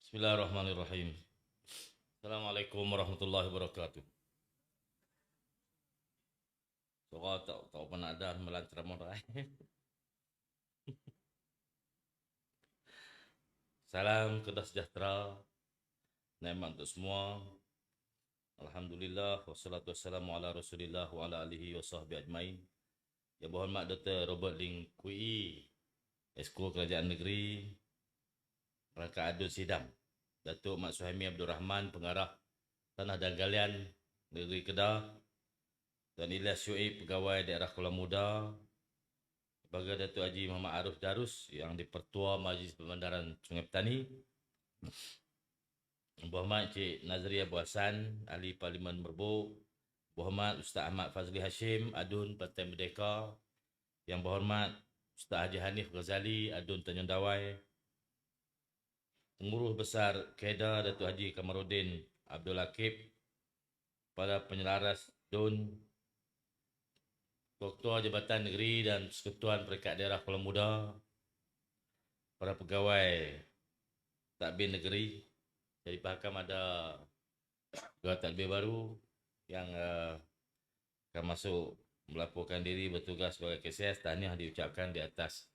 Bismillahirrahmanirrahim. Assalamualaikum warahmatullahi wabarakatuh. Soal tak pernah ada melancar morai. Salam kedah sejahtera, nikmat untuk semua. Alhamdulillah wassalatu wassalamu ala Rasulillah wa ala alihi wa sahbihi ajmain. Yang berhormat Dr. Robert Ling Kui, Esko Kerajaan Negeri Rangka Adun Sidam. Datuk Mat Suhaimi Abdul Rahman, Pengarah Tanah dan Galian Negeri Kedah, dan Ilyas Syuib, Pegawai Daerah Kuala Muda, sebagai Datuk Haji Muhammad Arif Darus yang di-Pertua Majlis Pembandaran Sungai Petani, Berhormat Encik Nazri Abu Hassan, Ahli Parlimen Merbuk, Berhormat Ustaz Ahmad Fazli Hashim, Adun Partai Merdeka, yang berhormat Ustaz Haji Hanif Ghazali, Adun Tanjung Dawai, Pengurus Besar Kedah Datuk Haji Kamaruddin Abdul Akib, para penyelaras DUN, Ketua Jabatan Negeri dan Persekutuan Peringkat Daerah Kuala Muda, para pegawai Tadbir Negeri. Jadi Pahakam ada pegawai tadbir baru yang akan masuk melaporkan diri bertugas sebagai KCS. Tahniah diucapkan di atas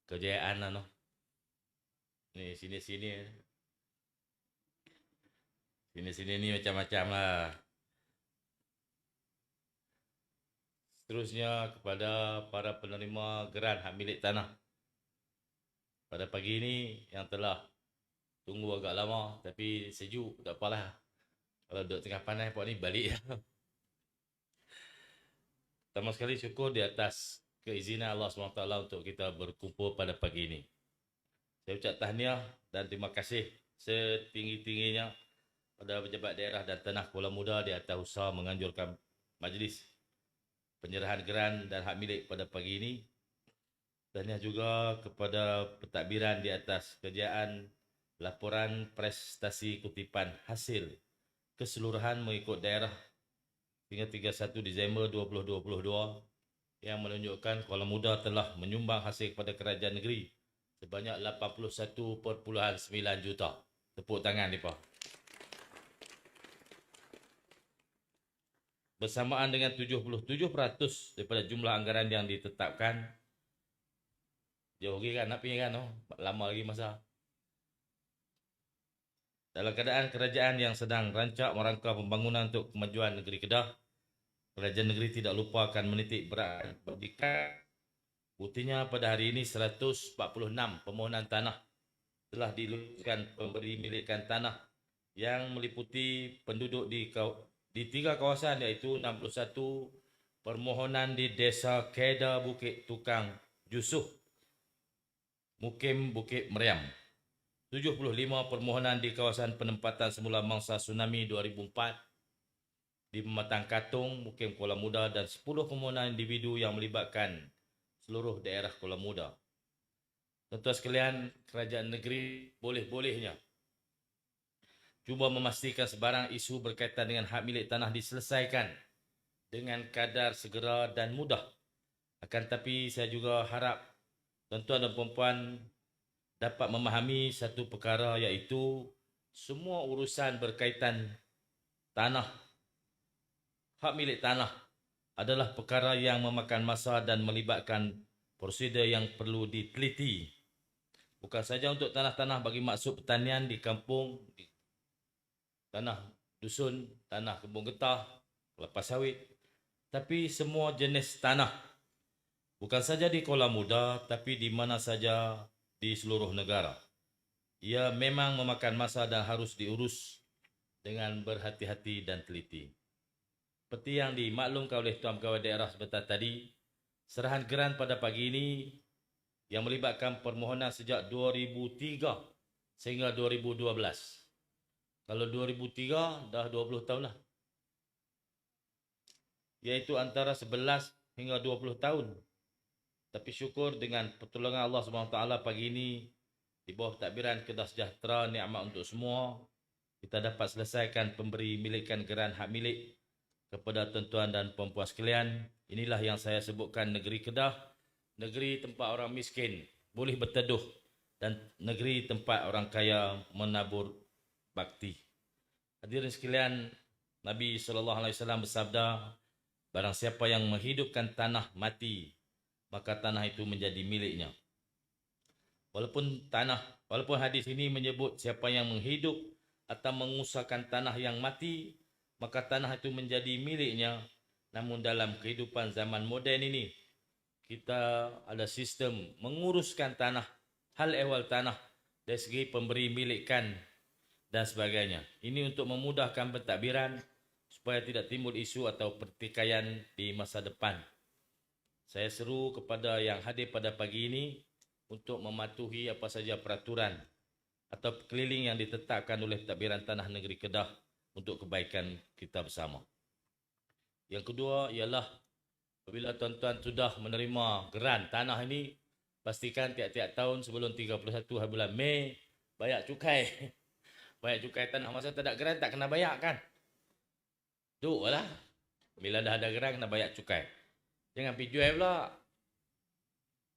kejayaan noh. Ni sini ni macam-macam lah. Seterusnya kepada para penerima geran hak milik tanah. Pada pagi ini yang telah tunggu agak lama tapi sejuk, tak apalah. Kalau duduk tengah panas puak ni balik. Pertama sekali syukur di atas keizinan Allah SWT untuk kita berkumpul pada pagi ini. Saya ucap tahniah dan terima kasih setinggi-tingginya pada pejabat daerah dan tanah Kuala Muda di atas usaha menganjurkan majlis penyerahan geran dan hak milik pada pagi ini. Tahniah juga kepada pentadbiran di atas kejayaan laporan prestasi kutipan hasil keseluruhan mengikut daerah hingga 31 Disember 2022 yang menunjukkan Kuala Muda telah menyumbang hasil kepada kerajaan negeri sebanyak 81.9 juta. Tepuk tangan mereka. Bersamaan dengan 77% daripada jumlah anggaran yang ditetapkan. Jauh lagi kan nak pergi kan, lama lagi masa. Dalam keadaan kerajaan yang sedang rancak merangka pembangunan untuk kemajuan negeri Kedah, kerajaan negeri tidak lupa akan menitik berat jika buktinya pada hari ini 146 permohonan tanah telah diluluskan pemberi milikan tanah yang meliputi penduduk di 3 kawasan, iaitu 61 permohonan di Desa Kedah Bukit Tukang Jusuh, Mukim Bukit Meriam, 75 permohonan di kawasan penempatan semula mangsa tsunami 2004 di Pematang Katung, Mukim Kuala Muda, dan 10 permohonan individu yang melibatkan seluruh daerah Kuala Muda. Tuan-tuan sekalian, kerajaan negeri boleh-bolehnya cuba memastikan sebarang isu berkaitan dengan hak milik tanah diselesaikan dengan kadar segera dan mudah. Akan tetapi saya juga harap tuan-tuan dan puan-puan dapat memahami satu perkara, iaitu semua urusan berkaitan tanah, hak milik tanah adalah perkara yang memakan masa dan melibatkan prosedur yang perlu diteliti. Bukan saja untuk tanah-tanah bagi maksud pertanian di kampung, tanah dusun, tanah kebun getah, kelapa sawit, tapi semua jenis tanah. Bukan saja di Kuala Muda, tapi di mana saja di seluruh negara. Ia memang memakan masa dan harus diurus dengan berhati-hati dan teliti. Seperti yang dimaklumkan oleh Tuan Pegawai Daerah sebentar tadi, serahan geran pada pagi ini yang melibatkan permohonan sejak 2003 sehingga 2012. Kalau 2003 dah 20 tahun lah. Iaitu antara 11 hingga 20 tahun. Tapi syukur dengan pertolongan Allah SWT pagi ini, di bawah takbiran Kedah Sejahtera Nikmat untuk Semua, kita dapat selesaikan pemberi milikan geran hak milik kepada tuan-tuan dan puan-puan sekalian. Inilah yang saya sebutkan negeri Kedah, negeri tempat orang miskin boleh berteduh dan negeri tempat orang kaya menabur bakti. Hadirin sekalian, Nabi SAW bersabda, barang siapa yang menghidupkan tanah mati, maka tanah itu menjadi miliknya. Walaupun hadis ini menyebut siapa yang menghidup atau mengusahakan tanah yang mati, maka tanah itu menjadi miliknya. Namun dalam kehidupan zaman moden ini, kita ada sistem menguruskan tanah, hal ehwal tanah dari segi pemberi milikkan dan sebagainya. Ini untuk memudahkan pentadbiran supaya tidak timbul isu atau pertikaian di masa depan. Saya seru kepada yang hadir pada pagi ini untuk mematuhi apa saja peraturan atau keliling yang ditetapkan oleh Pentadbiran Tanah Negeri Kedah untuk kebaikan kita bersama. Yang kedua ialah apabila tuan-tuan sudah menerima geran tanah ini, pastikan tiap-tiap tahun sebelum 31 hari bulan Mei bayar cukai. Bayar cukai tanah. Masa tak ada geran tak kena bayar kan? Duk lah. Bila dah ada geran kena bayar cukai. Jangan pergi jual pula.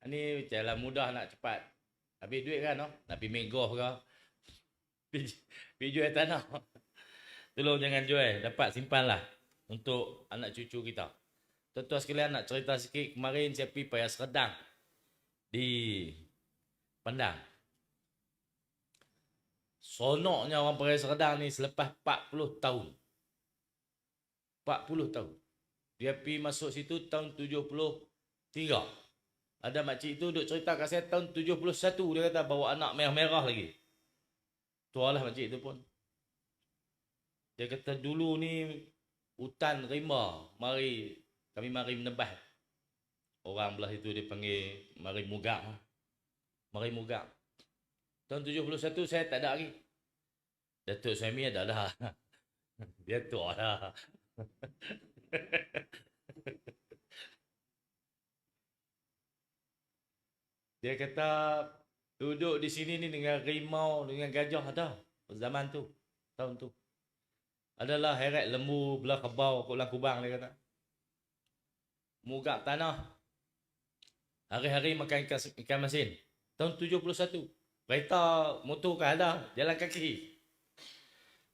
Ini cara mudah nak cepat. Habis duit kan? No? Nak pergi megoh ke? Pergi jual tanah. Tolong jangan jual. Dapat simpanlah untuk anak cucu kita. Tuan-tuan sekalian nak cerita sikit. Kemarin saya pergi payah Serdang di Padang. Sonoknya orang Payah Serdang ni selepas 40 tahun. 40 tahun. Dia pergi masuk situ tahun 73. Ada makcik tu duk cerita kat saya tahun 71. Dia kata bawa anak merah-merah lagi. Tualah makcik tu pun. Dia kata dulu ni hutan rimba. Kami mari menebah. Orang belah itu dia panggil mari mugak. Mari mugak. Tahun 71 saya tak ada lagi. Datuk Suhaimi ada dah. Dia tua dah. Dia kata duduk di sini ni dengan rimau, dengan gajah ada. Zaman tu, tahun tu. Adalah heret lembu belah kebau kat Kubang dia kata. Mugak tanah. Hari-hari makan ikan masin. Tahun 71. Kereta motor kan ada, jalan kaki.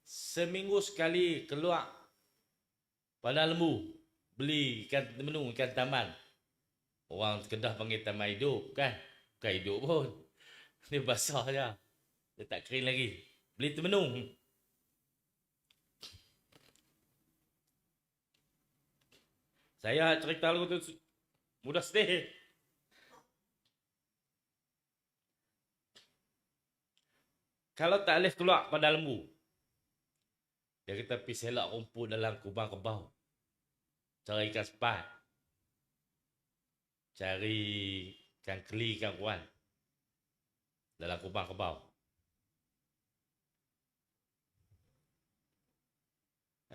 Seminggu sekali keluar padang lembu. Beli ikan menu, ikan taman. Orang Kedah panggil taman hidup kan. Bukan hidup pun. Dia basah je. Dia tak kering lagi. Beli temenung. Saya cerita lagu tu mudah sedih. Kalau tak boleh keluar pada lembu. Dia kata pergi selak rumput dalam kubang kebau. Cari ikan sepat. Cari ikan keli, ikan kuan. Dalam kubang kebau.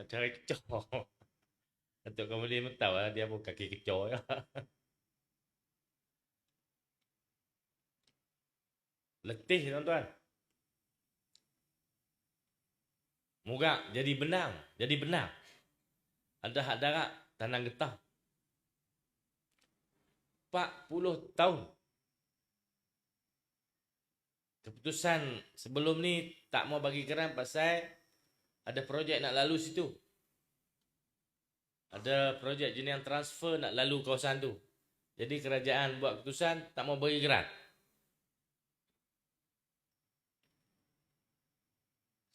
Cari kecoh. Datuk Kamali pun tahu lah, dia pun kaki kecoh. Letih tuan-tuan. Mugak jadi benang. Jadi benang. Ada hak darat, tanah getah. 40 tahun. Keputusan sebelum ni tak mau bagi geran pasal ada projek nak lalu situ. Ada projek jenayah transfer nak lalu kawasan tu. Jadi kerajaan buat keputusan tak mau bagi geran.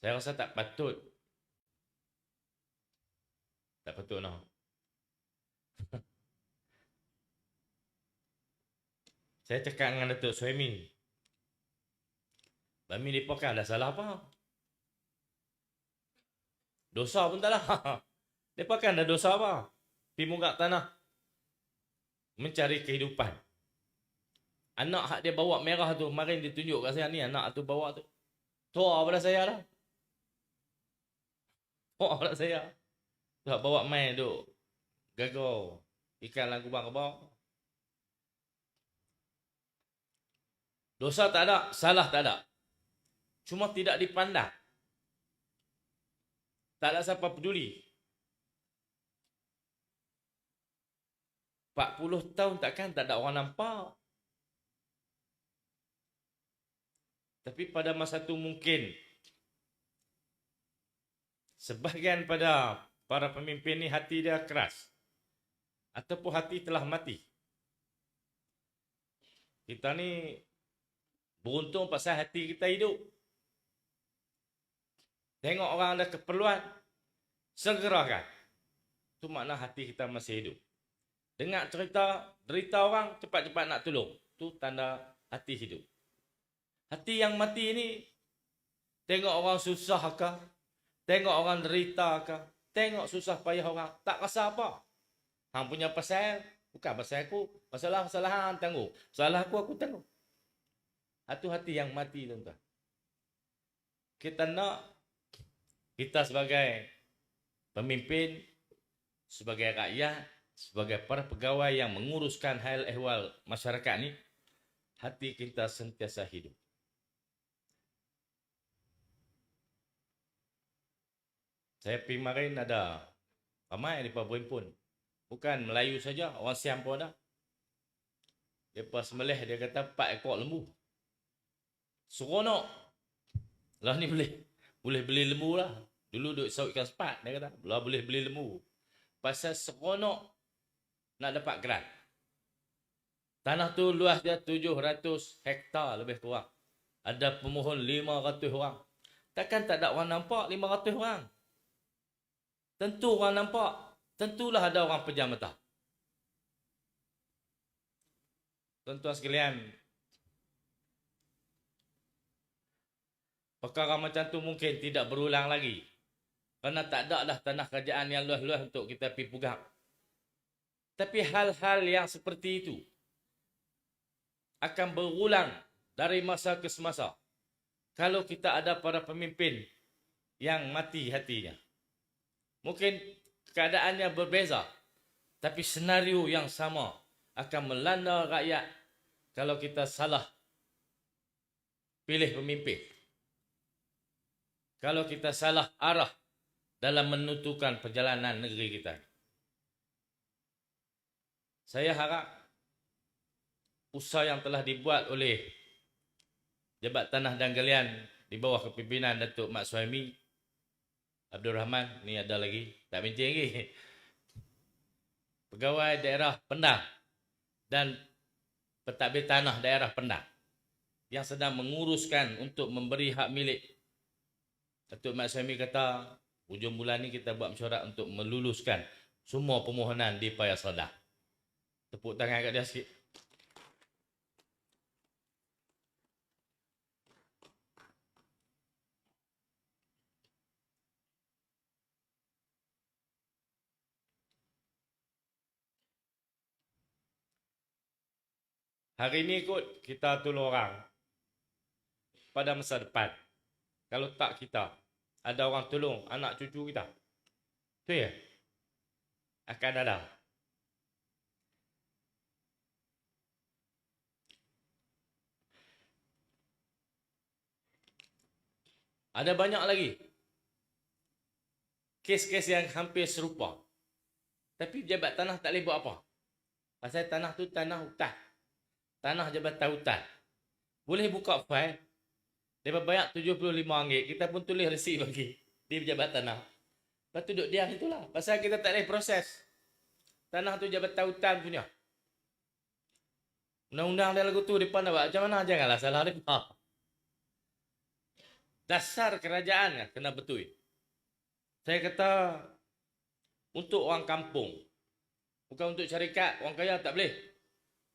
Saya rasa tak patut. Tak patut noh. Saya cakap dengan Datuk Suhaimi. Bami mereka kan ada salah apa? Dosa pun tak lah. Mereka kan ada dosa apa? Pergi mugak tanah. Mencari kehidupan. Anak hak dia bawa merah tu. Kemarin dia tunjuk kat saya ni. Anak tu bawa tu. Tua pada saya lah. Tua pada saya. Tak bawa main duk. Gagau. Ikan dalam kubang kebau. Dosa tak ada. Salah tak ada. Cuma tidak dipandang. Tak ada siapa peduli. 40 tahun takkan tak ada orang nampak. Tapi pada masa itu mungkin sebahagian pada para pemimpin ni hati dia keras. Ataupun hati telah mati. Kita ni beruntung pasal hati kita hidup. Tengok orang ada keperluan, segerakan. Itu makna hati kita masih hidup. Dengar cerita, derita orang, cepat-cepat nak tolong. Itu tanda hati hidup. Hati yang mati ni, tengok orang susah ke, tengok orang derita ke, tengok susah payah orang, tak rasa apa. Hang punya pasal, bukan pasal aku. Masalah hang tangguh. Masalah aku tangguh. Itu hati yang mati, tuan-tuan. Kita nak, kita sebagai pemimpin, sebagai rakyat, sebagai para pegawai yang menguruskan hal ehwal masyarakat ni, hati kita sentiasa hidup. Saya pergi kemarin ada ramai di berhimpun. Bukan Melayu saja, orang Siam pun ada. Dia pas melih, dia kata 4 ekor lembu. Seronok. Lah ni boleh beli lembu lah. Dulu duk sawit ikan sepat, dia kata. Lah boleh beli lembu. Pasal seronok nak dapat grant. Tanah tu luas dia 700 hektar lebih kurang. Ada pemohon 500 orang. Takkan tak ada orang nampak 500 orang? Tentu orang nampak. Tentulah ada orang pejam mata. Tuan-tuan sekalian, perkara macam tu mungkin tidak berulang lagi. Kerana tak ada dah tanah kerajaan yang luas-luas untuk kita pergi pegang. Tapi hal-hal yang seperti itu akan berulang dari masa ke semasa. Kalau kita ada para pemimpin yang mati hatinya. Mungkin keadaannya berbeza. Tapi senario yang sama akan melanda rakyat kalau kita salah pilih pemimpin. Kalau kita salah arah dalam menentukan perjalanan negeri kita. Saya harap usaha yang telah dibuat oleh Jabat Tanah dan Galian di bawah kepimpinan Datuk Mat Suhaimi Abdul Rahman, ni ada lagi, tak bincang lagi. Pegawai daerah Pendang dan pentadbir tanah daerah Pendang yang sedang menguruskan untuk memberi hak milik. Datuk Mat Suhaimi kata, hujung bulan ni kita buat mesyuarat untuk meluluskan semua permohonan di Paya Selada. Tepuk tangan kat dia sikit. Hari ni kot kita tolong orang pada masa depan. Kalau tak kita, ada orang tolong anak cucu kita. Tu ya? Akan ada. Ada banyak lagi kes-kes yang hampir serupa. Tapi Jabat Tanah tak boleh buat apa. Pasal tanah tu tanah hutan. Tanah Jabatan Hutan. Boleh buka file. Dia bayar RM75. Kita pun tulis resip bagi di Pejabat Tanah. Lepas tu duduk diam itulah. Pasal kita tak boleh proses. Tanah tu Jabatan Hutan punya. Undang-undang dia lagu tu depan nak buat macam mana? Janganlah salah dia. Dasar kerajaan kena betul. Saya kata untuk orang kampung. Bukan untuk syarikat. Orang kaya tak boleh.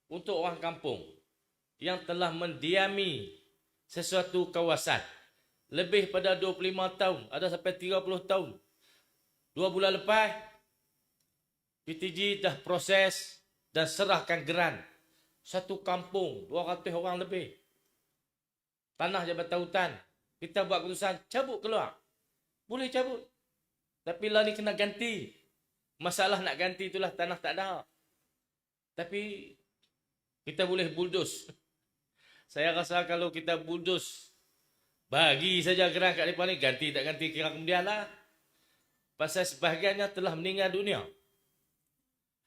Untuk orang kampung yang telah mendiami sesuatu kawasan lebih pada 25 tahun, ada sampai 30 tahun. 2 bulan lepas, PTG dah proses dan serahkan geran. Satu kampung, 200 orang lebih. Tanah Jabatan Hutan. Kita buat keputusan, cabut keluar. Boleh cabut. Tapi lah ni kena ganti. Masalah nak ganti itulah tanah tak ada. Tapi kita boleh bulldoze. Saya rasa kalau kita bulldoze, bagi saja gerak kat mereka ni, ganti tak ganti kira kemudian lah. Pasal sebahagiannya telah meninggal dunia.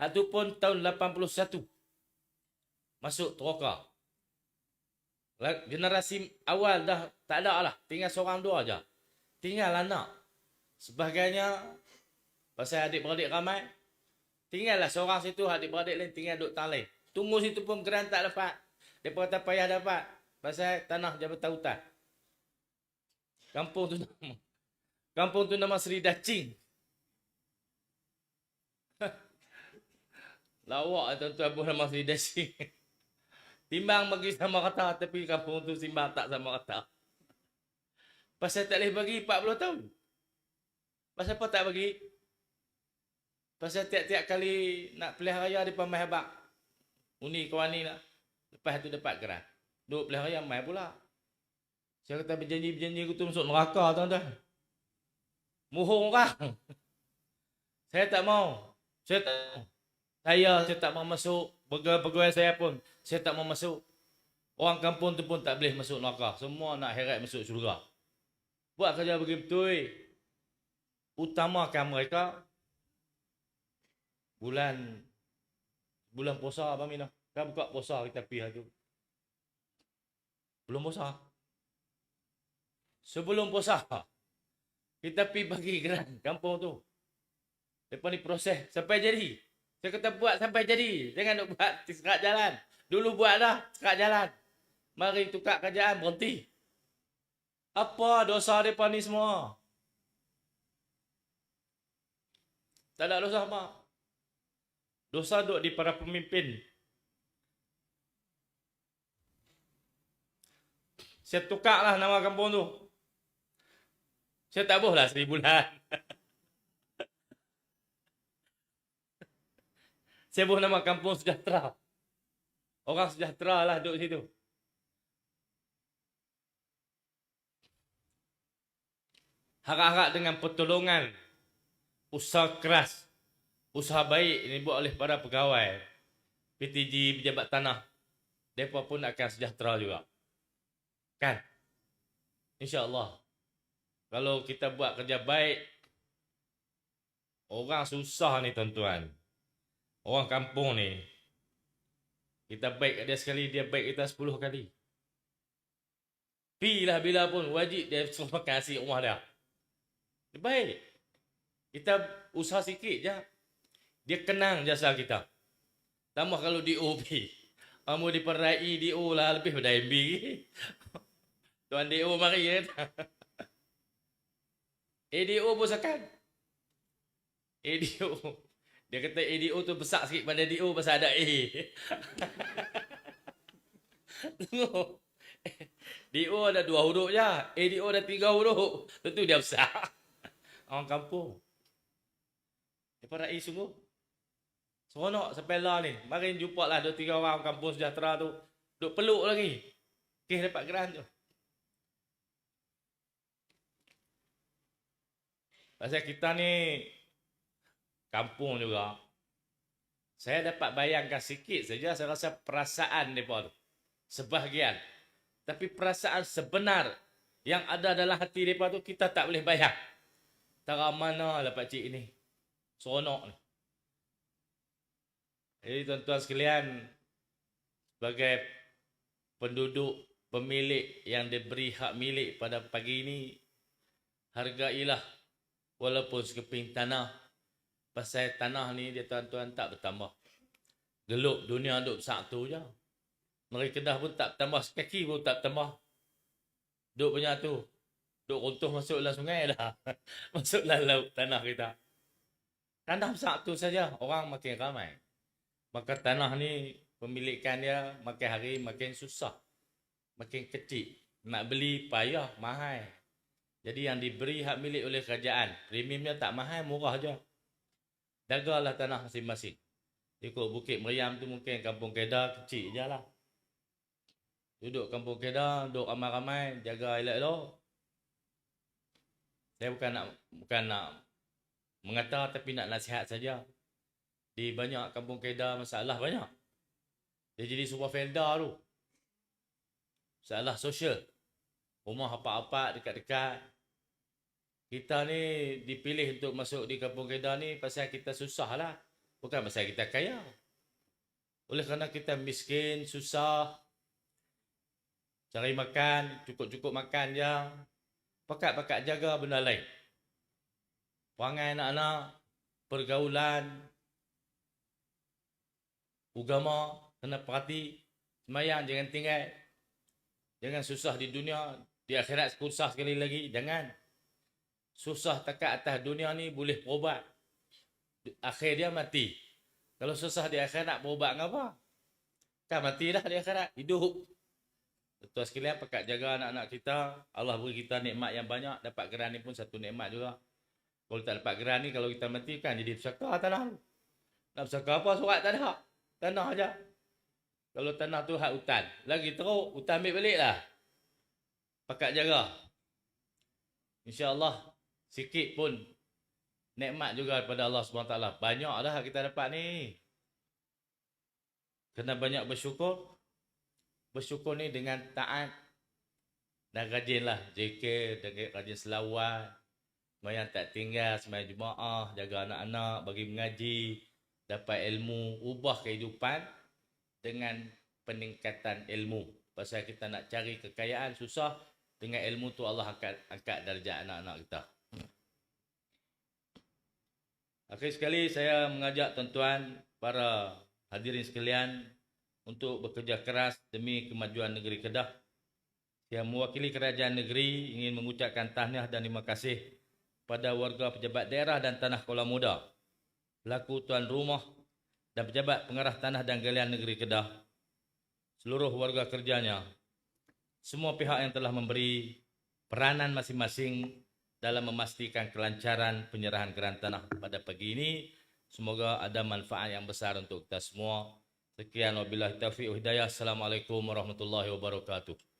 Itu pun tahun 81. Masuk teroka. Generasi awal dah tak ada lah. Tinggal seorang dua aja. Tinggal anak. Sebagainya, pasal adik-beradik ramai, tinggallah seorang situ, adik-beradik lain tinggal duduk talai. Tunggu situ pun geran tak dapat. Mereka kata payah dapat. Pasal tanah Jabatan Hutan. Kampung tu nama Seri Dacing. Lawak tuan-tuan pun nama Seri Dacing. Timbang bagi sama kata, tapi kampung tu timbang tak sama kata. Pasal tak boleh bagi 40 tahun. Pasal apa tak bagi? Pasal tiap-tiap kali nak pilihan raya dia pamai habak. Uni kawan ni nak. Lepas tu dapat geran. Duk pilihan raya mai pula. Saya kata berjanji-berjanji aku tu masuk neraka tuan-tuan. Muhung orang. Saya tak mau. Saya tak mau masuk. Pegawai saya pun. Saya tak mau masuk. Orang kampung tu pun tak boleh masuk neraka. Semua nak heret masuk syurga. Buat kerja begitu. Utamakan mereka. Bulan puasa apa Mina? Kan buka puasa kita pergi tu. Belum puasa. Sebelum puasa. Kita pergi bagi geran kampung tu. Lepas ni proses sampai jadi. Saya kata buat sampai jadi. Jangan nak buat sekat jalan. Dulu buat dah sekat jalan. Mari tukar kerjaan berhenti. Apa dosa mereka ni semua? Tak ada dosa apa. Dosa duk di para pemimpin. Saya tukarlah nama kampung tu. Saya tak bolehlah 1000 bulan. Saya boleh nama kampung sejahtera. Orang sejahtera lah duduk situ. Harap-harap dengan pertolongan, usaha keras, usaha baik ini buat oleh para pegawai, PTG, pejabat tanah, mereka pun akan sejahtera juga. Kan? InsyaAllah. Kalau kita buat kerja baik, orang susah ni tuan-tuan. Orang kampung ni, kita baik kat dia sekali, dia baik kita 10 kali. Pilah bila pun, wajib dia suruh kasih rumah dia. Dia baik. Kita usaha sikit je. Dia kenang jasa kita. Tambah kalau DOP. Kamu diperai DO lah lebih pada MB. Tuan DO mari ya. ADO pun sekan. ADO. Dia kata ADO tu besar sikit pada DO pasal ada A. Tengok. DO ada 2 huruf je. ADO ada 3 huruf. Tentu dia besar. Orang kampung. Dia rai sungguh. Seronok sampai lah ni. Mari jumpa lah 2-3 orang kampung sejahtera tu. Duk peluk lagi. Kes dapat geran tu. Pasal kita ni kampung juga. Saya dapat bayangkan sikit saja. Saya rasa perasaan mereka tu. Sebahagian. Tapi perasaan sebenar yang ada dalam hati mereka tu kita tak boleh bayang. Tara mana lah pakcik ni. Seronok ni. Jadi tuan-tuan sekalian, sebagai penduduk, pemilik yang diberi hak milik pada pagi ini, hargailah walaupun sekeping tanah. Pasal tanah ni dia tuan-tuan tak bertambah. Geluk dunia duk satu je. Mari Kedah pun tak tambah, sekaki pun tak tambah. Duk punya tu. Duk runtuh masuklah sungai dah. Masuklah laut tanah kita. Tanah satu saja, orang makin ramai. Maka tanah ni pemilikan dia makin hari makin susah. Makin kecil. Nak beli payah, mahal. Jadi yang diberi hak milik oleh kerajaan, premiumnya tak mahal, murah je. Jagalah tanah masing-masing. Ikut Bukit Meriam tu mungkin Kampung Kedah kecil je lah. Duduk Kampung Kedah, duduk ramai-ramai, jaga elok-elok. Saya bukan nak mengata tapi nak nasihat saja. Di banyak Kampung Kedah masalah banyak. Dia jadi sebuah felda tu. Masalah sosial. Rumah apa-apa dekat-dekat. Kita ni dipilih untuk masuk di Kampung Kedah ni pasal kita susah lah. Bukan pasal kita kaya. Oleh kerana kita miskin, susah. Cari makan, cukup-cukup makan je. Pakat-pakat jaga benda lain. Perangai anak-anak, pergaulan, agama, kena perhati. Semayang jangan tinggal. Jangan susah di dunia, di akhirat susah sekali lagi. Jangan. Susah takat atas dunia ni boleh berubat. Akhir dia mati. Kalau susah di akhirat berubat ngapa? Kan mati dah di akhirat, hidup. Tuan sekalian, pakat jaga anak-anak kita. Allah beri kita nikmat yang banyak. Dapat geran ni pun satu nikmat juga. Kalau tak dapat geran ni, kalau kita mati kan jadi pesaka tanah. Nak pesaka apa? Surat tak ada. Tanah aja. Kalau tanah tu hak hutan. Lagi teruk, hutan ambil balik lah. Pakat jaga. InsyaAllah, sikit pun nikmat juga daripada Allah SWT. Banyak dah kita dapat ni. Kena banyak bersyukur. Bersyukur ni dengan taat. Dan rajinlah zikir, rajin selawat. Semayang tak tinggal, semayang jemaah, jaga anak-anak, bagi mengaji, dapat ilmu, ubah kehidupan dengan peningkatan ilmu. Pasal kita nak cari kekayaan susah, dengan ilmu tu Allah angkat darjat anak-anak kita. Akhir sekali saya mengajak tuan-tuan, para hadirin sekalian untuk bekerja keras demi kemajuan negeri Kedah. Yang mewakili kerajaan negeri ingin mengucapkan tahniah dan terima kasih pada warga pejabat daerah dan tanah Kuala Muda, pelaku tuan rumah dan pejabat pengarah tanah dan galian negeri Kedah, seluruh warga kerjanya, semua pihak yang telah memberi peranan masing-masing dalam memastikan kelancaran penyerahan geran tanah pada pagi ini. Semoga ada manfaat yang besar untuk kita semua. Sekian wabillahi taufiq wa hidayah. Assalamualaikum warahmatullahi wabarakatuh.